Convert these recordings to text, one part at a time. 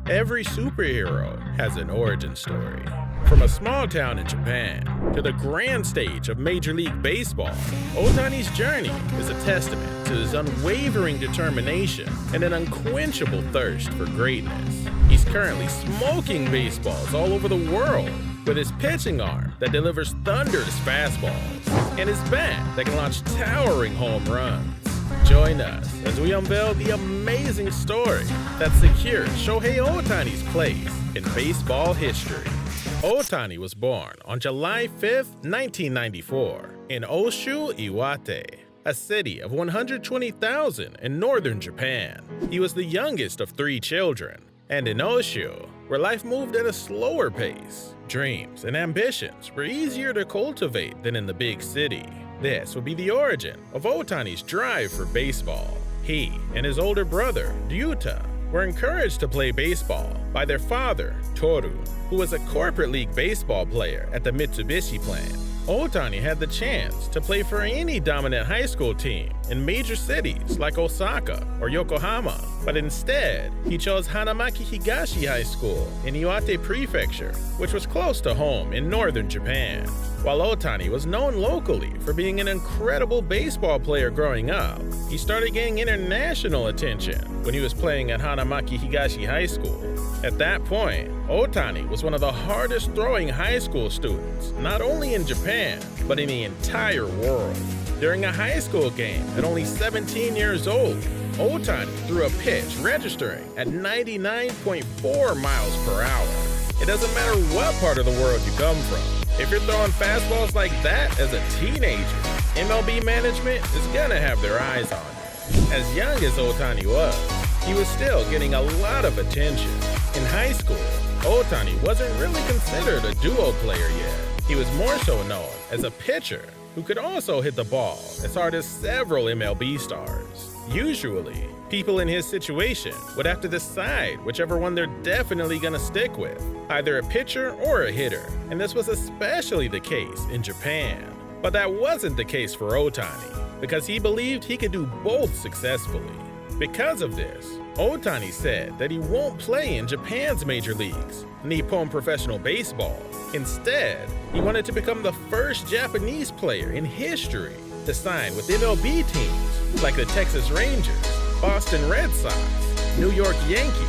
Every superhero has an origin story. From a small town in Japan to the grand stage of Major League Baseball, Ohtani's journey is a testament to his unwavering determination and an unquenchable thirst for greatness. He's currently smoking baseballs all over the world with his pitching arm that delivers thunderous fastballs and his bat that can launch towering home runs. Join us as we unveil the amazing story that secured Shohei Ohtani's place in baseball history. Ohtani was born on July 5, 1994, in Oshu, Iwate, a city of 120,000 in northern Japan. He was the youngest of 3 children, and in Oshu, where life moved at a slower pace, dreams and ambitions were easier to cultivate than in the big city. This would be the origin of Ohtani's drive for baseball. He and his older brother, Ryuta, were encouraged to play baseball by their father, Toru, who was a corporate league baseball player at the Mitsubishi plant. Ohtani had the chance to play for any dominant high school team in major cities like Osaka or Yokohama, but instead, he chose Hanamaki Higashi High School in Iwate Prefecture, which was close to home in northern Japan. While Ohtani was known locally for being an incredible baseball player growing up, he started getting international attention when he was playing at Hanamaki Higashi High School. At that point, Ohtani was one of the hardest throwing high school students, not only in Japan, but in the entire world. During a high school game at only 17 years old, Ohtani threw a pitch registering at 99.4 miles per hour. It doesn't matter what part of the world you come from. If you're throwing fastballs like that as a teenager, MLB management is gonna have their eyes on you. As young as Ohtani was, he was still getting a lot of attention. In high school, Ohtani wasn't really considered a duo player yet. He was more so known as a pitcher who could also hit the ball as hard as several MLB stars. Usually, people in his situation would have to decide whichever one they're definitely gonna stick with, either a pitcher or a hitter, and this was especially the case in Japan. But that wasn't the case for Ohtani, because he believed he could do both successfully. Because of this, Ohtani said that he won't play in Japan's major leagues, Nippon Professional Baseball. Instead, he wanted to become the first Japanese player in history to sign with MLB teams like the Texas Rangers, Boston Red Sox, New York Yankees,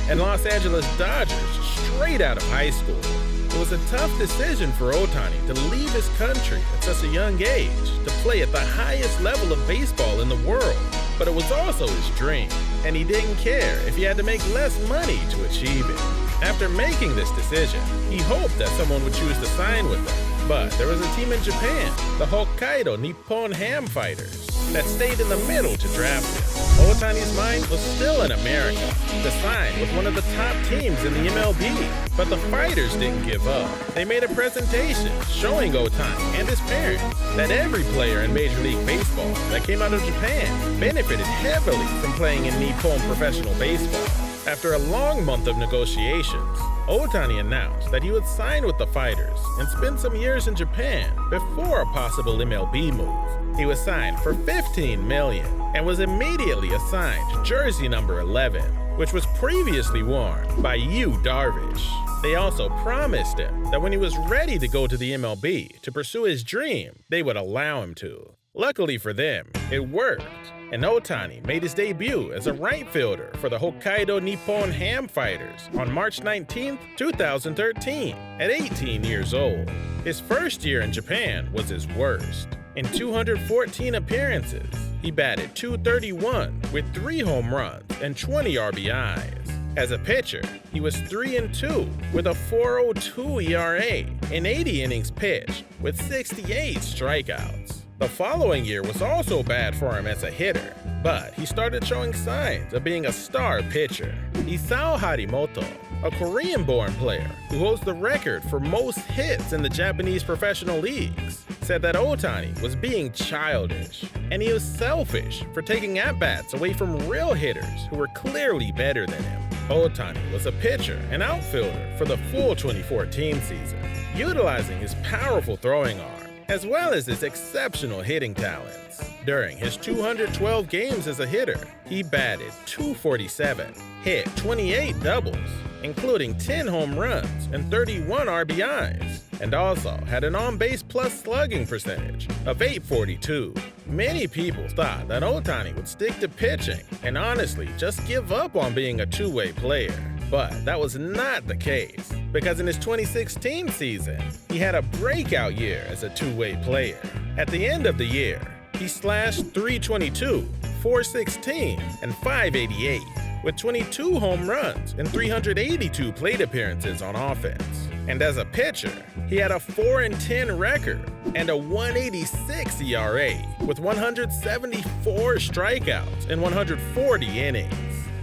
and Los Angeles Dodgers straight out of high school. It was a tough decision for Ohtani to leave his country at such a young age to play at the highest level of baseball in the world, but it was also his dream, and he didn't care if he had to make less money to achieve it. After making this decision, he hoped that someone would choose to sign with him, but there was a team in Japan, the Hokkaido Nippon Ham Fighters, that stayed in the middle to draft him. Ohtani's mind was still in America, to sign with one of the top teams in the MLB, but the Fighters didn't give up. They made a presentation showing Ohtani and his parents that every player in Major League Baseball that came out of Japan benefited heavily from playing in Nippon Professional Baseball. After a long month of negotiations, Ohtani announced that he would sign with the Fighters and spend some years in Japan before a possible MLB move. He was signed for $15 million and was immediately assigned jersey number 11, which was previously worn by Yu Darvish. They also promised him that when he was ready to go to the MLB to pursue his dream, they would allow him to. Luckily for them, it worked, and Ohtani made his debut as a right fielder for the Hokkaido Nippon Ham Fighters on March 19, 2013, at 18 years old. His first year in Japan was his worst. In 214 appearances, he batted .231 with 3 home runs and 20 RBIs. As a pitcher, he was 3-2 with a 4.02 ERA in 80 innings pitched with 68 strikeouts. The following year was also bad for him as a hitter, but he started showing signs of being a star pitcher. Isao Harimoto, a Korean-born player who holds the record for most hits in the Japanese professional leagues, said that Ohtani was being childish, and he was selfish for taking at-bats away from real hitters who were clearly better than him. Ohtani was a pitcher and outfielder for the full 2014 season, utilizing his powerful throwing arm as well as his exceptional hitting talents. During his 212 games as a hitter, he batted .247, hit 28 doubles, including 10 home runs and 31 RBIs, and also had an on-base plus slugging percentage of .842. Many people thought that Ohtani would stick to pitching and honestly just give up on being a two-way player. But that was not the case, because in his 2016 season, he had a breakout year as a two-way player. At the end of the year, he slashed .322, .416, and .588, with 22 home runs and 382 plate appearances on offense. And as a pitcher, he had a 4-10 record and a 1.86 ERA with 174 strikeouts in 140 innings.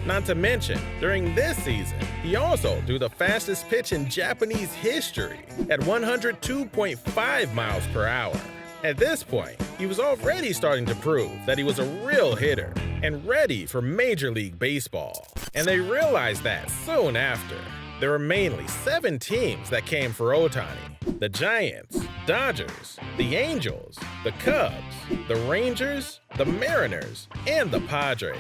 Not to mention, during this season, he also threw the fastest pitch in Japanese history at 102.5 miles per hour. At this point, he was already starting to prove that he was a real hitter and ready for Major League Baseball. And they realized that soon after. There were mainly 7 teams that came for Ohtani: the Giants, Dodgers, the Angels, the Cubs, the Rangers, the Mariners, and the Padres.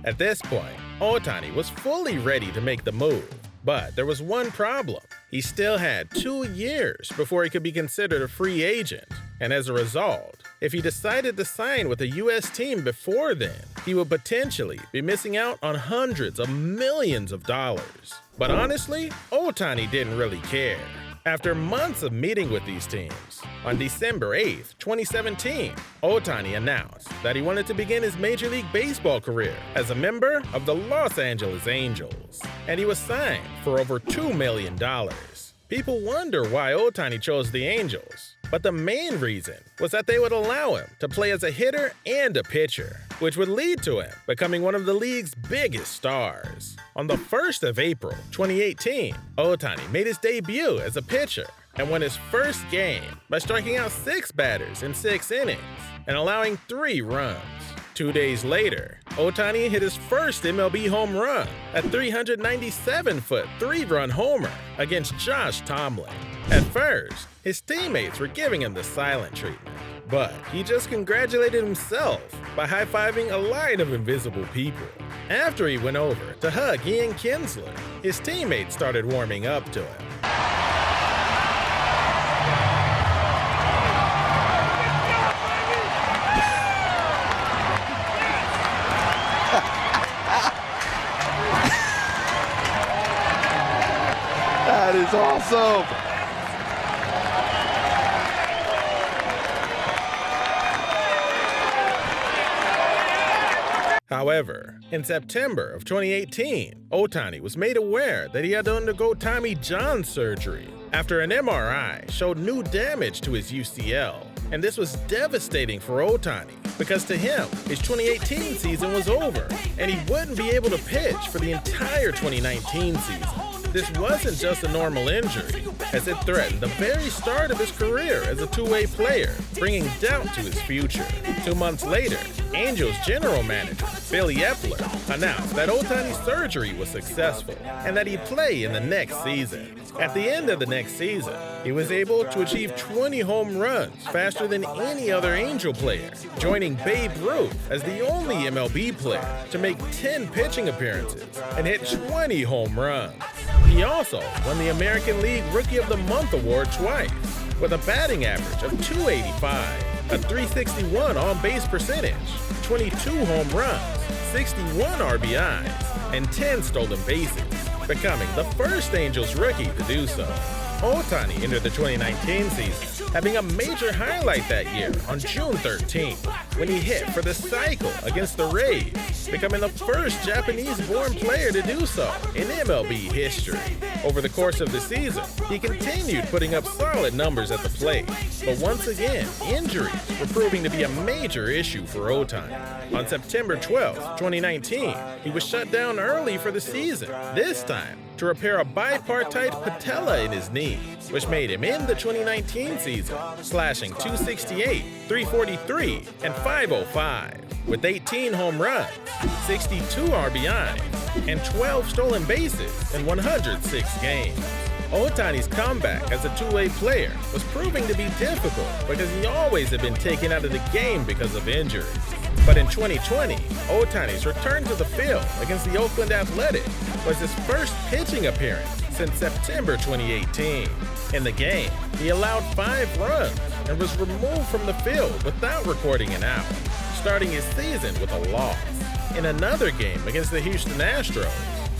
At this point, Ohtani was fully ready to make the move. But there was one problem. He still had 2 years before he could be considered a free agent. And as a result, if he decided to sign with a U.S. team before then, he would potentially be missing out on hundreds of millions of dollars. But honestly, Ohtani didn't really care. After months of meeting with these teams, on December 8, 2017, Ohtani announced that he wanted to begin his Major League Baseball career as a member of the Los Angeles Angels, and he was signed for over $2 million. People wonder why Ohtani chose the Angels, but the main reason was that they would allow him to play as a hitter and a pitcher, which would lead to him becoming one of the league's biggest stars. On the 1st of April, 2018, Ohtani made his debut as a pitcher and won his first game by striking out 6 batters in 6 innings and allowing 3 runs. 2 days later, Ohtani hit his first MLB home run, a 397-foot 3-run homer against Josh Tomlin. At first, his teammates were giving him the silent treatment, but he just congratulated himself by high-fiving a line of invisible people. After he went over to hug Ian Kinsler, his teammates started warming up to him. That is awesome! However, in September of 2018, Ohtani was made aware that he had to undergo Tommy John surgery after an MRI showed new damage to his UCL. And this was devastating for Ohtani because to him, his 2018 season was over and he wouldn't be able to pitch for the entire 2019 season. This wasn't just a normal injury, as it threatened the very start of his career as a two-way player, bringing doubt to his future. 2 months later, Angels general manager Billy Epler announced that Ohtani's surgery was successful and that he'd play in the next season. At the end of the next season, he was able to achieve 20 home runs faster than any other Angel player, joining Babe Ruth as the only MLB player to make 10 pitching appearances and hit 20 home runs. He also won the American League Rookie of the Month award twice, with a batting average of .285, a .361 on-base percentage, 22 home runs, 61 RBIs, and 10 stolen bases, becoming the first Angels rookie to do so. Ohtani entered the 2019 season, having a major highlight that year on June 13th, when he hit for the cycle against the Rays, becoming the first Japanese-born player to do so in MLB history. Over the course of the season, he continued putting up solid numbers at the plate, but once again, injuries were proving to be a major issue for Ohtani. On September 12, 2019, he was shut down early for the season, this time to repair a bipartite patella in his knee, which made him end the 2019 season, slashing .268, .343, and .505, with 18 home runs, 62 RBIs, and 12 stolen bases in 106 games. Ohtani's comeback as a two-way player was proving to be difficult because he always had been taken out of the game because of injuries. But in 2020, Ohtani's return to the field against the Oakland Athletics was his first pitching appearance since September 2018. In the game, he allowed 5 runs and was removed from the field without recording an out, starting his season with a loss. In another game against the Houston Astros,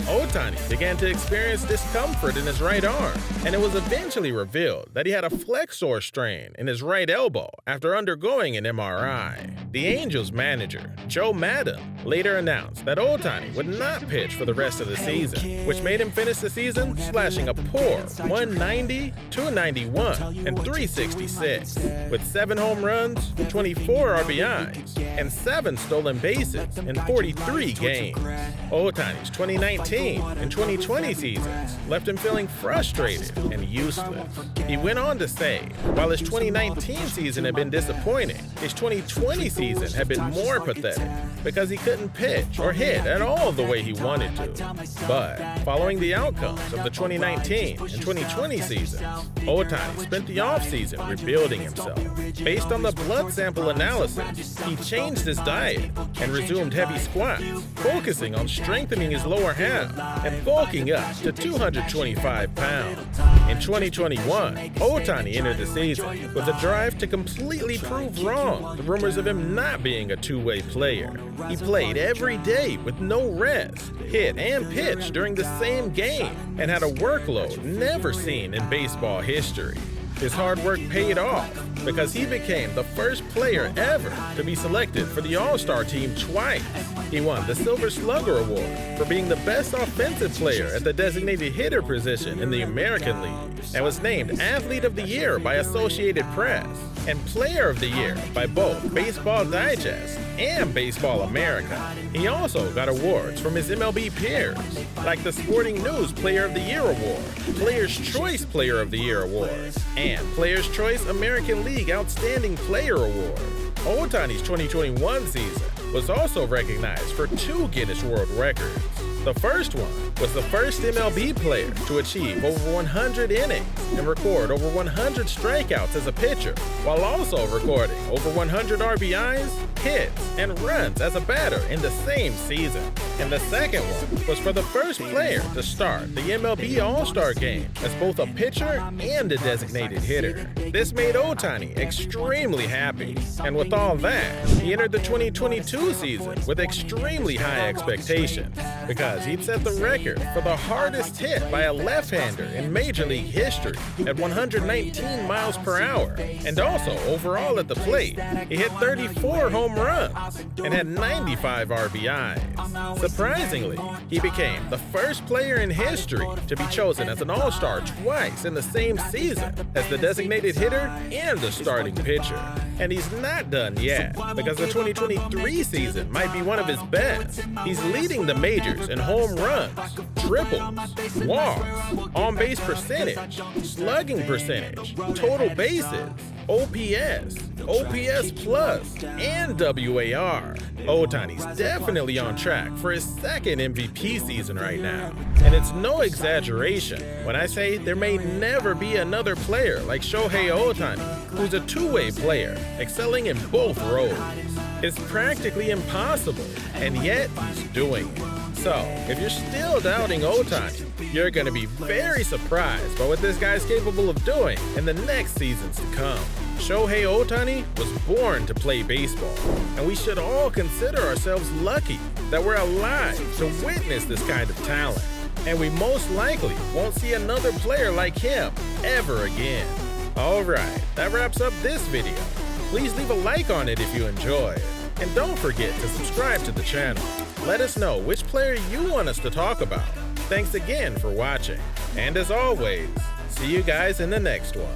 Ohtani began to experience discomfort in his right arm, and it was eventually revealed that he had a flexor strain in his right elbow after undergoing an MRI. The Angels manager, Joe Maddon, later announced that Ohtani would not pitch for the rest of the season, which made him finish the season slashing a poor 190, 291, and 366, with 7 home runs, 24 RBIs, and 7 stolen bases in 43 games. Ohtani's 2019 and 2020 seasons left him feeling frustrated and useless. He went on to say, while his 2019 season had been disappointing, his 2020 season had been more pathetic because he couldn't pitch or hit at all the way he wanted to. But following the outcomes of the 2019 and 2020 seasons, Ohtani spent the offseason rebuilding himself. Based on the blood sample analysis, he changed his diet and resumed heavy squats, focusing on strengthening his lower half and bulking up to 225 pounds. In 2021, Ohtani entered the season with a drive to completely prove wrong the rumors of him not being a two-way player. He played every day with no rest, hit and pitched during the same game, and had a workload never seen in baseball history. His hard work paid off because he became the first player ever to be selected for the All-Star team twice. He won the Silver Slugger Award for being the best offensive player at the designated hitter position in the American League, and was named Athlete of the Year by Associated Press and Player of the Year by both Baseball Digest and Baseball America. He also got awards from his MLB peers, like the Sporting News Player of the Year Award, Player's Choice Player of the Year Award, and Player's Choice American League Outstanding Player Award. Ohtani's 2021 season was also recognized for 2 Guinness World Records. The first one was the first MLB player to achieve over 100 innings and record over 100 strikeouts as a pitcher, while also recording over 100 RBIs, hits, and runs as a batter in the same season. And the second one was for the first player to start the MLB All-Star Game as both a pitcher and a designated hitter. This made Ohtani extremely happy, and with all that, he entered the 2022 season with extremely high expectations, because he'd set the record for the hardest hit by a left-hander in Major League history at 119 miles per hour, and also overall at the plate, he hit 34 home runs and had 95 RBIs. Surprisingly, he became the first player in history to be chosen as an All-Star twice in the same season as the designated hitter and the starting pitcher. And he's not done yet, because the 2023 season might be one of his best. He's leading the majors in home runs, triples, walks, on-base percentage, slugging percentage, total bases, OPS, OPS plus, and WAR. Ohtani's definitely on track for his second MVP season right now. And it's no exaggeration when I say there may never be another player like Shohei Ohtani, who's a two-way player, excelling in both roles. It's practically impossible, and yet he's doing it. So, if you're still doubting Ohtani, you're going to be very surprised by what this guy's capable of doing in the next seasons to come. Shohei Ohtani was born to play baseball, and we should all consider ourselves lucky that we're alive to witness this kind of talent. And we most likely won't see another player like him ever again. Alright, that wraps up this video. Please leave a like on it if you enjoy it. And don't forget to subscribe to the channel. Let us know which player you want us to talk about. Thanks again for watching. And as always, see you guys in the next one.